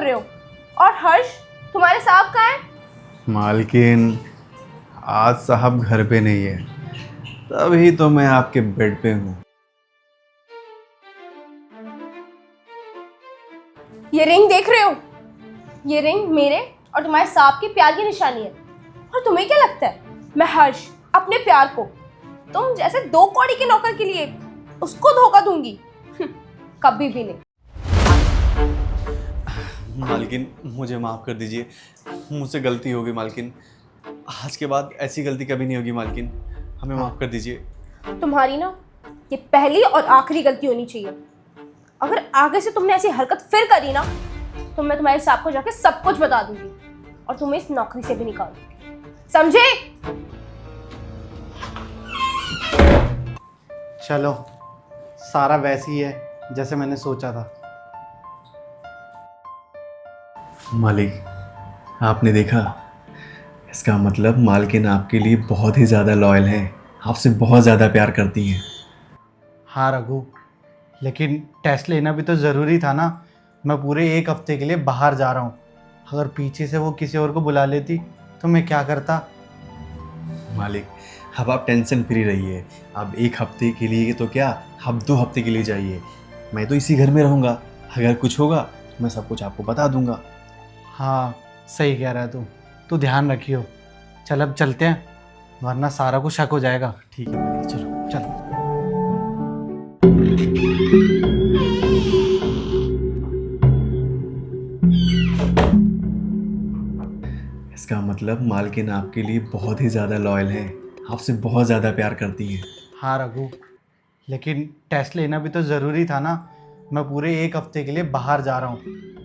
रहे हो? और हर्ष, तुम्हारे साहब कहाँ है? मालकिन, आज साहब घर पे नहीं है, तभी तो मैं आपके बेड पे हूँ। ये रिंग देख रहे हो? ये रिंग मेरे और तुम्हारे साहब के प्यार की निशानी है। और तुम्हें क्या लगता है मैं हर्ष अपने प्यार को तुम जैसे 2 कौड़ी के नौकर के लिए उसको धोखा दूंगी? कभी भी नहीं। मालकिन, मुझे माफ़ कर दीजिए, मुझसे गलती हो गई मालकिन। आज के बाद ऐसी गलती कभी नहीं होगी मालकिन, हमें माफ़ कर दीजिए। तुम्हारी ना ये पहली और आखिरी गलती होनी चाहिए। अगर आगे से तुमने ऐसी हरकत फिर करी ना तो मैं तुम्हारे साहब को जाके सब कुछ बता दूंगी और तुम्हें इस नौकरी से भी निकाल दूंगी, समझे? चलो, सारा वैसी ही है जैसे मैंने सोचा था। मालिक, आपने देखा, इसका मतलब मालकिन आपके लिए बहुत ही ज़्यादा लॉयल है, आपसे बहुत ज़्यादा प्यार करती हैं। हाँ रघु, लेकिन टेस्ट लेना भी तो ज़रूरी था ना। मैं पूरे 1 हफ्ते के लिए बाहर जा रहा हूँ। अगर पीछे से वो किसी और को बुला लेती तो मैं क्या करता। मालिक, अब आप टेंशन फ्री रहिए। अब 1 हफ्ते के लिए तो क्या, अब 2 हफ्ते के लिए जाइए। मैं तो इसी घर में रहूँगा, अगर कुछ होगा मैं सब कुछ आपको बता दूंगा। हाँ, सही कह रहा है तू ध्यान रखियो। चल अब चलते हैं, वरना सारा को शक हो जाएगा। ठीक है मालिक, चलो। चल। इसका मतलब मालकिन आपके लिए बहुत ही ज़्यादा लॉयल है, आपसे बहुत ज़्यादा प्यार करती हैं। हाँ रघु, लेकिन टेस्ट लेना भी तो ज़रूरी था ना। मैं पूरे 1 हफ्ते के लिए बाहर जा रहा हूँ।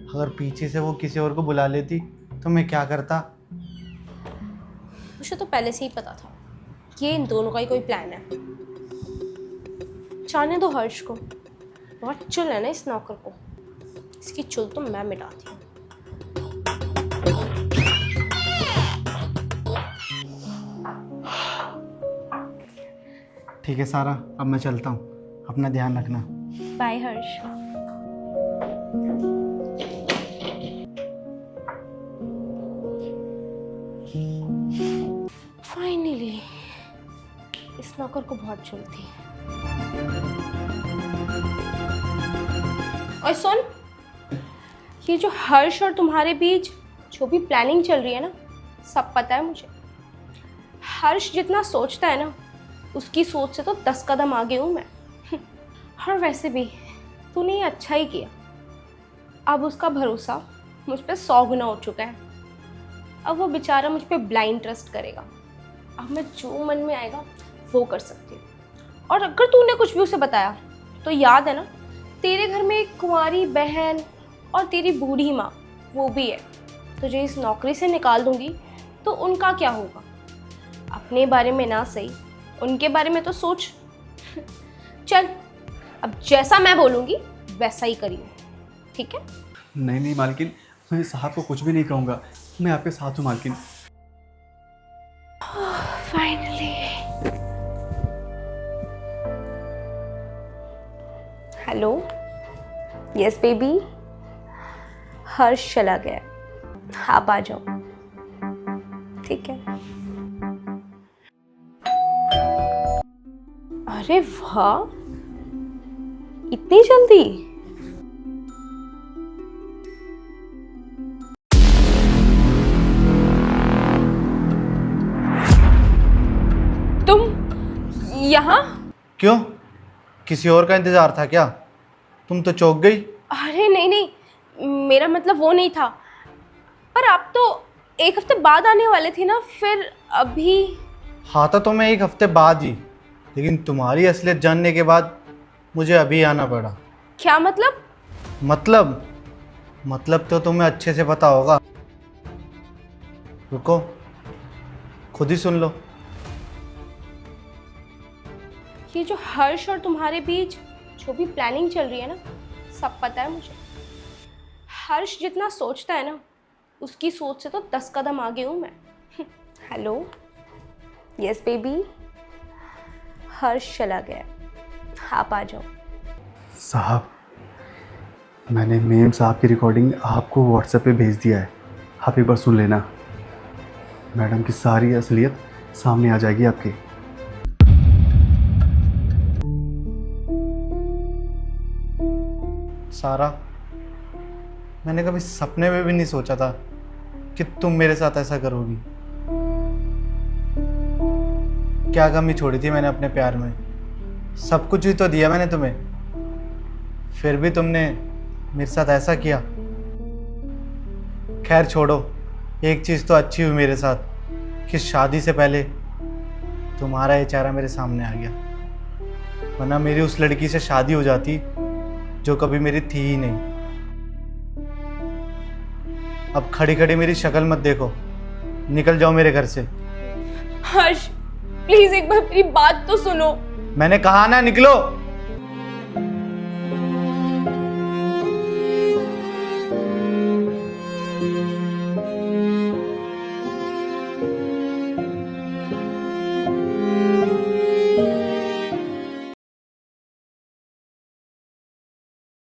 अगर पीछे से वो किसी और को बुला लेती तो मैं क्या करता। मुझे तो पहले से ही पता था कि इन दोनों का ही कोई प्लान है। जाने दो हर्ष को, बहुत चुल है ना इस नौकर को। इसकी चुल तो मैं मिटाती हूँ। ठीक है सारा, अब मैं चलता हूँ। अपना ध्यान रखना। बाय हर्ष। फाइनली इस नौकर को बहुत चुल थी। और सुन, ये जो हर्ष और तुम्हारे बीच जो भी प्लानिंग चल रही है ना, सब पता है मुझे। हर्ष जितना सोचता है ना, उसकी सोच से तो 10 कदम आगे हूँ मैं। और वैसे भी तूने ये अच्छा ही किया। अब उसका भरोसा मुझ पे 100 गुना हो चुका है। अब वो बेचारा मुझ पे ब्लाइंड ट्रस्ट करेगा। अब मैं जो मन में आएगा वो कर सकती हूँ। और अगर तूने कुछ भी उसे बताया तो याद है ना, तेरे घर में एक कुंवारी बहन और तेरी बूढ़ी माँ वो भी है। तुझे इस नौकरी से निकाल दूंगी तो उनका क्या होगा? अपने बारे में ना सही, उनके बारे में तो सोच। चल, अब जैसा मैं बोलूँगी वैसा ही करियो, ठीक है? नहीं नहीं मालकिन, मैं साहब को कुछ भी नहीं कहूँगा, मैं आपके साथ हूँ मालकिन। फाइनली। हेलो, यस बेबी, हर्ष चला गया, आप आ जाओ, ठीक है? अरे वाह, इतनी जल्दी? तुम यहाँ? क्यों, किसी और का इंतज़ार था क्या? तुम तो चौंक गई। अरे नहीं नहीं, मेरा मतलब वो नहीं था। पर आप तो 1 हफ्ते बाद आने वाले थे ना, फिर अभी। हाँ तो मैं 1 हफ्ते बाद ही, लेकिन तुम्हारी असलियत जानने के बाद मुझे अभी आना पड़ा। क्या मतलब? मतलब तो तुम्हें अच्छे से पता होगा। रुको, खुद ही सुन लो। ये जो हर्ष और तुम्हारे बीच जो भी प्लानिंग चल रही है ना, सब पता है मुझे। हर्ष जितना सोचता है ना, उसकी सोच से तो 10 कदम आगे हूँ मैं। हेलो, यस बेबी, हर्ष चला गया, आप आ जाओ। साहब, मैंने मेम साहब की रिकॉर्डिंग आपको व्हाट्सएप पे भेज दिया है, आप एक बार सुन लेना। मैडम की सारी असलियत सामने आ जाएगी आपके। सारा, मैंने कभी सपने में भी नहीं सोचा था कि तुम मेरे साथ ऐसा करोगी। क्या कमी छोड़ी थी मैंने अपने प्यार में? सब कुछ ही तो दिया मैंने तुम्हें, फिर भी तुमने मेरे साथ ऐसा किया। खैर छोड़ो, एक चीज़ तो अच्छी हुई मेरे साथ कि शादी से पहले तुम्हारा ये चेहरा मेरे सामने आ गया, वरना मेरी उस लड़की से शादी हो जाती जो कभी मेरी थी ही नहीं। अब खड़ी खड़ी मेरी शक्ल मत देखो, निकल जाओ मेरे घर से। हर्ष प्लीज एक बार मेरी बात तो सुनो। मैंने कहा ना निकलो।